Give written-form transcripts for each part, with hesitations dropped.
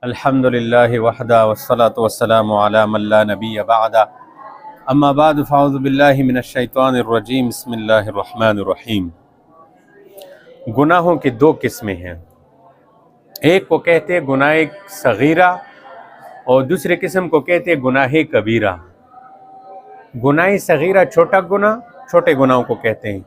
الحمدللہ وحدہ والصلاة والسلام علی من لا نبی بعدہ اما بعد فاعوذ باللہ من الشیطان الرجیم بسم اللہ الرحمن الرحیم۔ گناہوں کی دو قسمیں ہیں، ایک کو کہتے ہیں گناہ صغیرہ اور دوسرے قسم کو کہتے ہیں گناہ کبیرہ۔ گناہ صغیرہ چھوٹا گناہ، چھوٹے گناہوں کو کہتے ہیں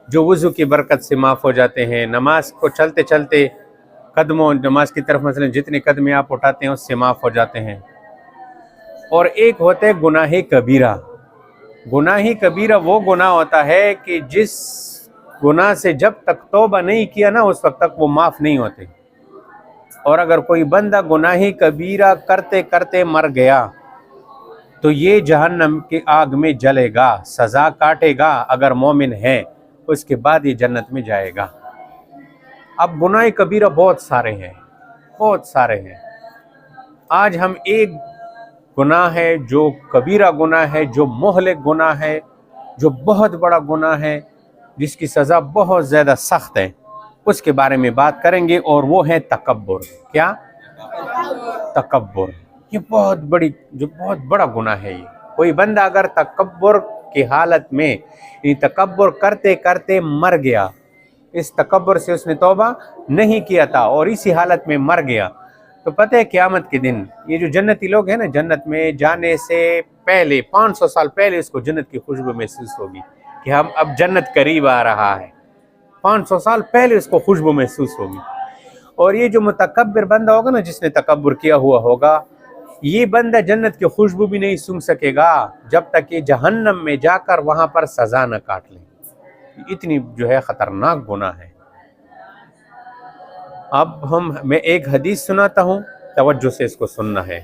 جو وضو کی برکت سے معاف ہو جاتے ہیں، نماز کو چلتے چلتے قدموں نماز کی طرف مثلا جتنے قدمیں آپ اٹھاتے ہیں اس سے معاف ہو جاتے ہیں۔ اور ایک ہوتا ہے گناہ کبیرہ۔ گناہ کبیرہ وہ گناہ ہوتا ہے کہ جس گناہ سے جب تک توبہ نہیں کیا نا اس وقت تک وہ معاف نہیں ہوتے، اور اگر کوئی بندہ گناہ کبیرہ کرتے کرتے مر گیا تو یہ جہنم کی آگ میں جلے گا، سزا کاٹے گا اگر مومن ہے، اس کے بعد یہ جنت میں جائے گا۔ اب گناہ کبیرہ بہت سارے ہیں، بہت سارے ہیں۔ آج ہم ایک گناہ ہے جو کبیرہ گناہ ہے، جو مہلک گناہ ہے، جو بہت بڑا گناہ ہے، جس کی سزا بہت زیادہ سخت ہے، اس کے بارے میں بات کریں گے، اور وہ ہے تکبر۔ کیا؟ تکبر۔ یہ بہت بڑا گناہ ہے۔ یہ کوئی بندہ اگر تکبر کی حالت میں تکبر کرتے کرتے مر گیا، اس تکبر سے اس نے توبہ نہیں کیا تھا اور اسی حالت میں مر گیا، تو پتہ ہے قیامت کے دن یہ جو جنتی لوگ ہیں نا، جنت میں جانے سے پہلے 500 سال پہلے اس کو جنت کی خوشبو محسوس ہوگی کہ ہم اب جنت قریب آ رہا ہے۔ 500 سال پہلے اس کو خوشبو محسوس ہوگی۔ اور یہ جو متکبر بندہ ہوگا نا، جس نے تکبر کیا ہوا ہوگا، یہ بندہ جنت کی خوشبو بھی نہیں سونگھ سکے گا جب تک یہ جہنم میں جا کر وہاں پر سزا نہ کاٹ لے۔ اتنی جو ہے خطرناک گناہ ہے۔ اب میں ایک حدیث سناتا ہوں، توجہ سے اس کو سننا ہے،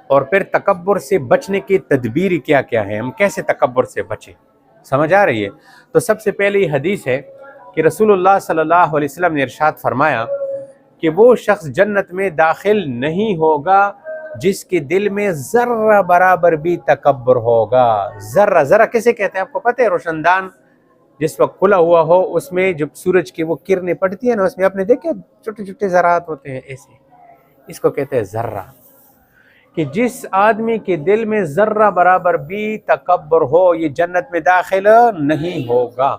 اور پھر تکبر سے بچنے کی تدبیر کیا کیا ہے، ہم کیسے تکبر سے بچیں، سمجھ آ رہی ہے؟ تو سب سے پہلے یہ حدیث ہے کہ رسول اللہ صلی اللہ علیہ وسلم نے ارشاد فرمایا کہ وہ شخص جنت میں داخل نہیں ہوگا جس کے دل میں ذرہ برابر بھی تکبر ہوگا۔ ذرہ، ذرہ کسے کہتے ہیں آپ کو پتہ ہے؟ روشن دان جس وقت کھلا ہوا ہو، اس میں جب سورج کی وہ کرنیں پڑتی ہیں نا، اس میں آپ نے دیکھے چھوٹے چھوٹے ذرات ہوتے ہیں ایسے، اس کو کہتے ہیں ذرہ۔ کہ جس آدمی کے دل میں ذرہ برابر بھی تکبر ہو، یہ جنت میں داخل نہیں ہوگا۔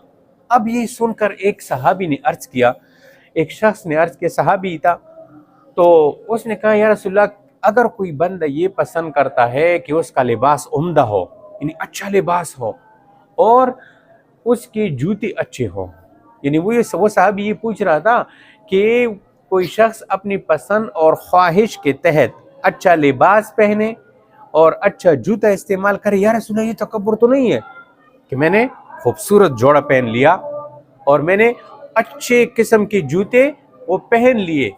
اب یہ سن کر ایک صحابی نے عرض کیا، ایک شخص نے عرض کیا، صحابی تھا، تو اس نے کہا یا رسول اللہ، اگر کوئی بندہ یہ پسند کرتا ہے کہ اس کا لباس عمدہ ہو، یعنی اچھا لباس ہو، اور اس کی جوتے اچھے ہوں، یعنی وہ صحابی یہ پوچھ رہا تھا کہ کوئی شخص اپنی پسند اور خواہش کے تحت اچھا لباس پہنے اور اچھا جوتا استعمال کرے، یا رسول اللہ یہ تکبر تو نہیں ہے کہ میں نے خوبصورت جوڑا پہن لیا اور میں نے اچھے قسم کے جوتے وہ پہن لیے،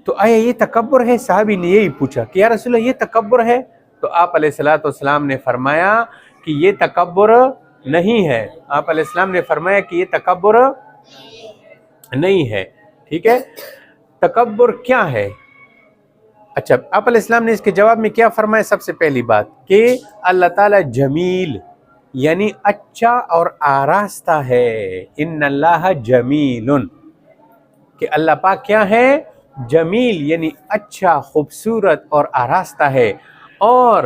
تو آیا یہ تکبر ہے؟ صحابی نے یہی پوچھا کہ یا رسول اللہ یہ تکبر ہے؟ تو آپ علیہ الصلوۃ والسلام نے فرمایا کہ یہ تکبر نہیں ہے۔ آپ علیہ السلام نے فرمایا کہ یہ تکبر نہیں ہے، ٹھیک ہے؟ تکبر کیا ہے؟ اچھا، آپ علیہ السلام نے اس کے جواب میں کیا فرمایا؟ سب سے پہلی بات کہ اللہ تعالیٰ جمیل، یعنی اچھا اور آراستہ ہے۔ ان اللہ جمیل، کہ اللہ پاک کیا ہے؟ جمیل، یعنی اچھا، خوبصورت اور آراستہ ہے، اور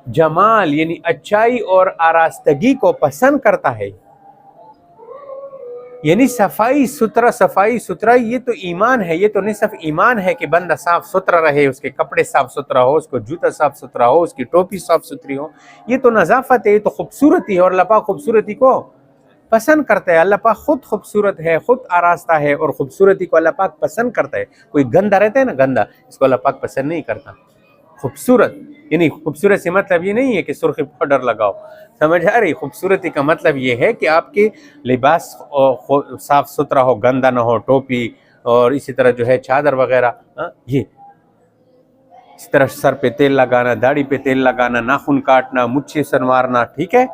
جمال یعنی اچھائی اور آراستگی کو پسند کرتا ہے، یعنی صفائی ستھرا۔ یہ تو ایمان ہے، یہ تو نہیں صرف ایمان ہے کہ بندہ صاف ستھرا رہے، اس کے کپڑے صاف ستھرا ہو، اس کو جوتا صاف ستھرا ہو، اس کی ٹوپی صاف ستھری ہو، یہ تو نظافت ہے، یہ تو خوبصورتی ہے، اور اللہ پاک خوبصورتی کو پسند کرتا ہے۔ اللہ پاک خود خوبصورت ہے، خود آراستہ ہے، اور خوبصورتی کو اللہ پاک پسند کرتا ہے۔ کوئی گندا رہتا ہے نا، گندا، اس کو اللہ پاک پسند نہیں کرتا۔ خوبصورت یعنی خوبصورت سے مطلب یہ نہیں ہے کہ سرخی پاؤڈر لگاؤ، سمجھ آ رہی؟ خوبصورتی کا مطلب یہ ہے کہ آپ کے لباس صاف ستھرا ہو، گندا نہ ہو، ٹوپی اور اسی طرح جو ہے چادر وغیرہ، یہ اس طرح سر پہ تیل لگانا، داڑھی پہ تیل لگانا، ناخن کاٹنا، مچھی سنوارنا، ٹھیک ہے؟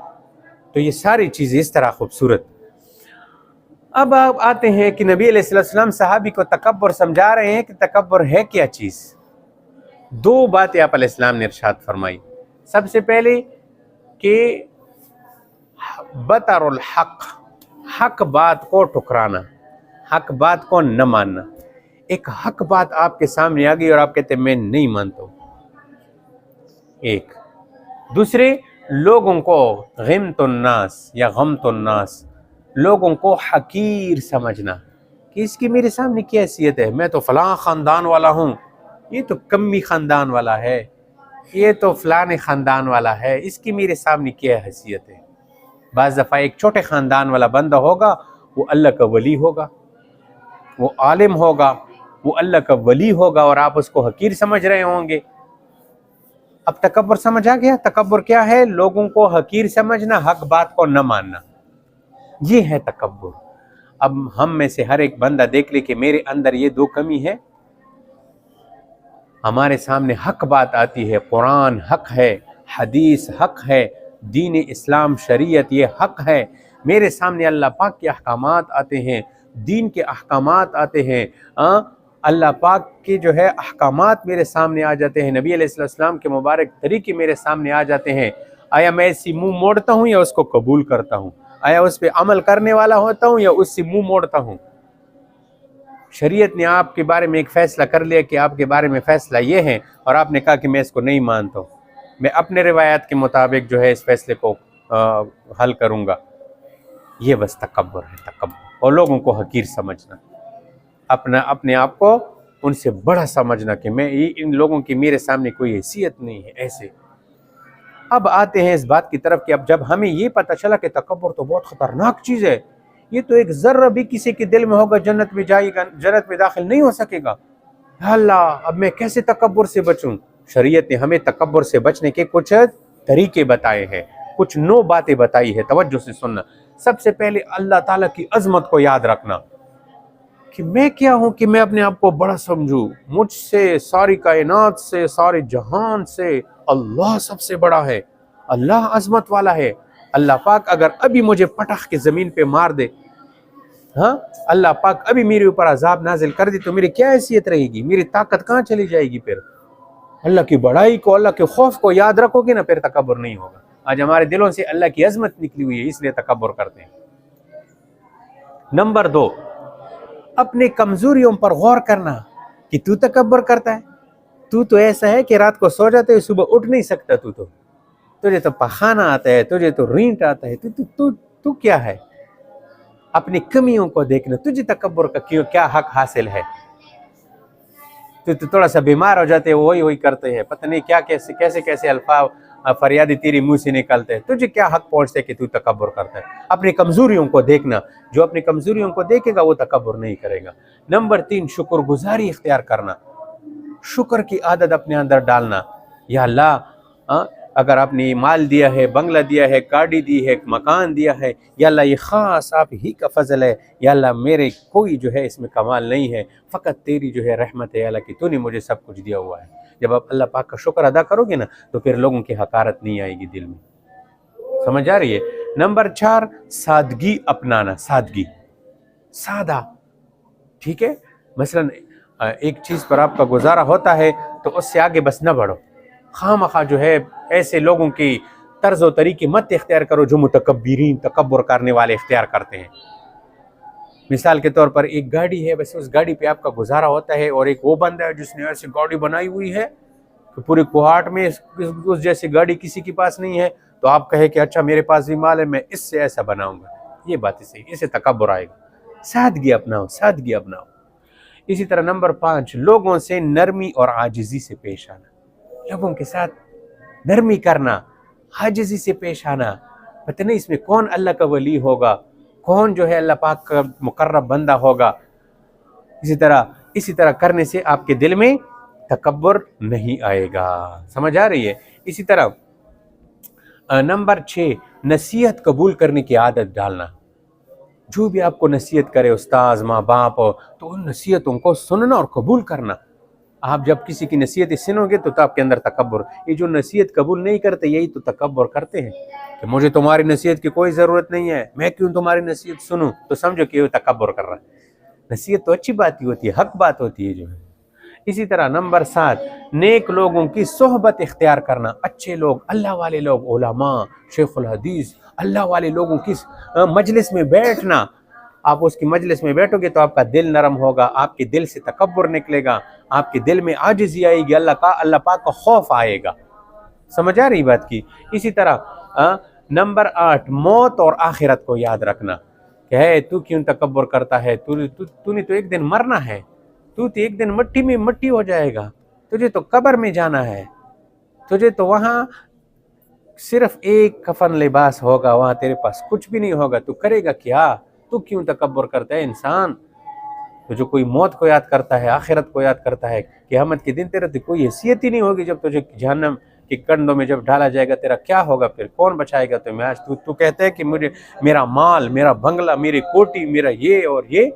تو یہ ساری چیزیں اس طرح خوبصورت۔ اب آپ آتے ہیں کہ نبی علیہ السلام صحابی کو تکبر سمجھا رہے ہیں کہ تکبر ہے کیا چیز۔ دو باتیں آپ علیہ السلام نے ارشاد فرمائی۔ سب سے پہلے کہ بطر الحق، حق بات کو ٹھکرانا، حق بات کو نہ ماننا۔ ایک حق بات آپ کے سامنے آ گئی اور آپ کہتے ہیں میں نہیں مانتا ہوں. ایک دوسرے لوگوں کو غمت الناس یا غمت الناس، لوگوں کو حقیر سمجھنا کہ اس کی میرے سامنے کیا حیثیت ہے، میں تو فلاں خاندان والا ہوں، یہ تو کمی خاندان والا ہے، یہ تو فلاں خاندان والا ہے، اس کی میرے سامنے کیا حیثیت ہے. بعض دفعہ ایک چھوٹے خاندان والا بندہ ہوگا، وہ اللہ کا ولی ہوگا، وہ عالم ہوگا، وہ اللہ کا ولی ہوگا، اور آپ اس کو حقیر سمجھ رہے ہوں گے. اب تکبر سمجھ آ گیا؟ تکبر کیا ہے؟ لوگوں کو حقیر سمجھنا، حق بات کو نہ ماننا، یہ ہے تکبر. اب ہم میں سے ہر ایک بندہ دیکھ لے کہ میرے اندر یہ دو کمی ہے. ہمارے سامنے حق بات آتی ہے، قرآن حق ہے، حدیث حق ہے، دین اسلام شریعت یہ حق ہے، میرے سامنے اللہ پاک کے احکامات آتے ہیں، دین کے احکامات آتے ہیں، اللہ پاک کے جو ہے احکامات میرے سامنے آ جاتے ہیں، نبی علیہ السلام کے مبارک طریقے میرے سامنے آ جاتے ہیں. آیا میں اسی منہ موڑتا ہوں یا اس کو قبول کرتا ہوں؟ آیا اس پہ عمل کرنے والا ہوتا ہوں یا اس سے منہ موڑتا ہوں؟ شریعت نے آپ کے بارے میں ایک فیصلہ کر لیا کہ آپ کے بارے میں فیصلہ یہ ہے، اور آپ نے کہا کہ میں اس کو نہیں مانتا ہوں، میں اپنے روایات کے مطابق جو ہے اس فیصلے کو حل کروں گا. یہ بس تکبر ہے، تکبر. اور لوگوں کو حقیر سمجھنا، اپنے آپ کو ان سے بڑا سمجھنا کہ میں ان لوگوں کی میرے سامنے کوئی حیثیت نہیں ہے. ایسے اب آتے ہیں اس بات کی طرف کہ اب جب ہمیں یہ پتہ چلا کہ تکبر تو بہت خطرناک چیز ہے، یہ تو ایک ذرہ بھی کسی کے دل میں ہوگا جنت میں جائے گا، جنت میں داخل نہیں ہو سکے گا. اللہ، اب میں کیسے تکبر سے بچوں؟ شریعت نے ہمیں تکبر سے بچنے کے کچھ طریقے بتائے ہیں، کچھ نو باتیں بتائی ہے. توجہ سے سننا. سب سے پہلے اللہ تعالیٰ کی عظمت کو یاد رکھنا کہ میں کیا ہوں کہ میں اپنے آپ کو بڑا سمجھوں. مجھ سے، ساری کائنات سے، سارے جہان سے اللہ سب سے بڑا ہے، اللہ عظمت والا ہے. اللہ پاک اگر ابھی مجھے پٹخ کے زمین پہ مار دے، ہاں اللہ پاک ابھی میرے اوپر عذاب نازل کر دے، تو میری کیا حیثیت رہے گی؟ میری طاقت کہاں چلی جائے گی؟ پھر اللہ کی بڑائی کو، اللہ کے خوف کو یاد رکھو گے نا، پھر تکبر نہیں ہوگا. آج ہمارے دلوں سے اللہ کی عظمت نکلی ہوئی ہے، اس لیے تکبر کرتے ہیں. نمبر 2، اپنے کمزوریوں پر غور کرنا کہ تو تکبر کرتا ہے. تو ایسا ہے کہ رات کو سو جاتے ہے، صبح اٹھ نہیں سکتا. تجھے تو پخانہ آتا ہے، تجھے تو رینٹ آتا ہے. تو کیا ہے؟ اپنی کمیوں کو دیکھنا. تجھے تکبر کا کیا حق حاصل ہے؟ تو تھوڑا سا بیمار ہو جاتے ہیں، وہی کرتے ہیں، پتہ نہیں کیا کیسے الفاظ فریادی تیری منہ سے نکلتے ہیں. تجھے کیا حق پہنچتے کہ تو تکبر کرتا ہے؟ اپنی کمزوریوں کو دیکھنا. جو اپنی کمزوریوں کو دیکھے گا وہ تکبر نہیں کرے گا. نمبر 3، شکر گزاری اختیار کرنا. شکر کی عادت اپنے اندر ڈالنا. یا اللہ، اگر آپ نے مال دیا ہے، بنگلہ دیا ہے، گاڑی دی ہے، مکان دیا ہے، یا اللہ یہ خاص آپ ہی کا فضل ہے. یا اللہ میرے کوئی جو ہے اس میں کمال نہیں ہے، فقط تیری جو ہے رحمت ہے اللہ کی، تو نے مجھے سب کچھ دیا ہوا ہے. جب آپ اللہ پاک کا شکر ادا کرو گے نا، تو پھر لوگوں کی حقارت نہیں آئے گی دل میں. سمجھ آ رہی ہے؟ نمبر 4، سادگی اپنانا. سادگی، سادہ. ٹھیک ہے، مثلا ایک چیز پر آپ کا گزارا ہوتا ہے تو اس سے آگے بس نہ بڑھو. خواہ جو ہے ایسے لوگوں کی طرز و طریقے مت اختیار کرو جو متکبرین، تکبر کرنے والے اختیار کرتے ہیں. مثال کے طور پر ایک گاڑی ہے، بس اس گاڑی پہ آپ کا گزارا ہوتا ہے، اور ایک وہ بندہ ہے جس نے ایسی گاڑی بنائی ہوئی ہے کہ پورے کوہاٹ میں اس جیسی گاڑی کسی کے پاس نہیں ہے، تو آپ کہے کہ اچھا میرے پاس بھی مال ہے، میں اس سے ایسا بناؤں گا. یہ بات صحیح، اسے تکبر آئے گا. سادگی اپناؤ، سادگی اپناؤ. اسی طرح نمبر 5، لوگوں سے نرمی اور عاجزی سے پیش آنا. لوگوں کے ساتھ نرمی کرنا، عاجزی سے پیش آنا. پتہ نہیں اس میں کون اللہ کا ولی ہوگا، کون جو ہے اللہ پاک کا مقرب بندہ ہوگا. اسی طرح کرنے سے آپ کے دل میں تکبر نہیں آئے گا. سمجھ آ رہی ہے؟ اسی طرح نمبر 6، نصیحت قبول کرنے کی عادت ڈالنا. جو بھی آپ کو نصیحت کرے، استاذ، ماں باپ، تو ان نصیحتوں کو سننا اور قبول کرنا. آپ جب کسی کی نصیحتیں سنو گے تو آپ کے اندر تکبر. یہ جو نصیحت قبول نہیں کرتے یہی تو تکبر کرتے ہیں کہ مجھے تمہاری نصیحت کی کوئی ضرورت نہیں ہے، میں کیوں تمہاری نصیحت سنوں. تو سمجھو کہ وہ تکبر کر رہا ہے. نصیحت تو اچھی بات ہی ہوتی ہے، حق بات ہوتی ہے جو ہے. اسی طرح نمبر 7، نیک لوگوں کی صحبت اختیار کرنا. اچھے لوگ، اللہ والے لوگ، علماء، شیخ الحدیث، اللہ والے لوگوں کی مجلس میں بیٹھنا. آپ اس کی مجلس میں بیٹھو گے تو آپ کا دل نرم ہوگا, آپ کے دل سے تکبر نکلے گا, آپ کے دل میں عاجزی آئے گی, اللہ پاک کا خوف آئے گا. سمجھ آ رہی بات کی؟ اسی طرح نمبر 8, موت اور آخرت کو یاد رکھنا کہ ہے تو کیوں تکبر کرتا ہے, تو نے تو ایک دن مرنا ہے, تو ایک دن مٹی میں مٹی ہو جائے گا, تجھے تو قبر میں جانا ہے, تجھے تو وہاں صرف ایک کفن لباس ہوگا, وہاں تیرے پاس کچھ بھی نہیں ہوگا, تو کرے گا کیا؟ تو کیوں تکبر کرتا ہے انسان؟ تو جو کوئی موت کو یاد کرتا ہے, آخرت کو یاد کرتا ہے, قیامت کے دن تیرے تو کوئی حیثیت ہی نہیں ہوگی, جب تجھے جہنم کے کنڈوں میں جب ڈالا جائے گا تیرا کیا ہوگا پھر؟ کون بچائے گا تمہیں؟ آج تو کہتا ہے کہ مجھے میرا مال, میرا بنگلہ, میری کوٹی, میرا یہ اور یہ.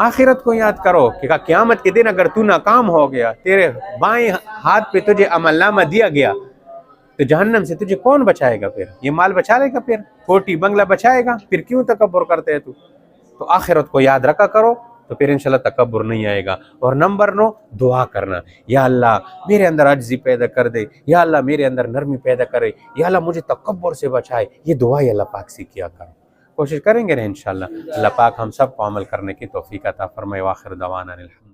آخرت کو یاد کرو کہ قیامت کے دن اگر تو ناکام ہو گیا, تیرے بائیں ہاتھ پہ تجھے عمل نامہ دیا گیا, تو جہنم سے تجھے کون بچائے گا پھر؟ یہ مال بچا لے گا پھر؟ کوٹی بنگلہ بچائے گا؟ پھر کیوں تکبر کرتے ہیں تو آخرت کو یاد رکھا کرو, تو پھر انشاءاللہ تکبر نہیں آئے گا. اور نمبر 9, دعا کرنا, یا اللہ میرے اندر عجزی پیدا کر دے, یا اللہ میرے اندر نرمی پیدا کرے, یا اللہ مجھے تکبر سے بچائے. یہ دعا ہی اللہ پاک سے کیا کرو, کوشش کریں گے نا انشاءاللہ. اللہ پاک ہم سب کو عمل کرنے کی توفیق عطا فرمائے. وآخر دعوانا الحمد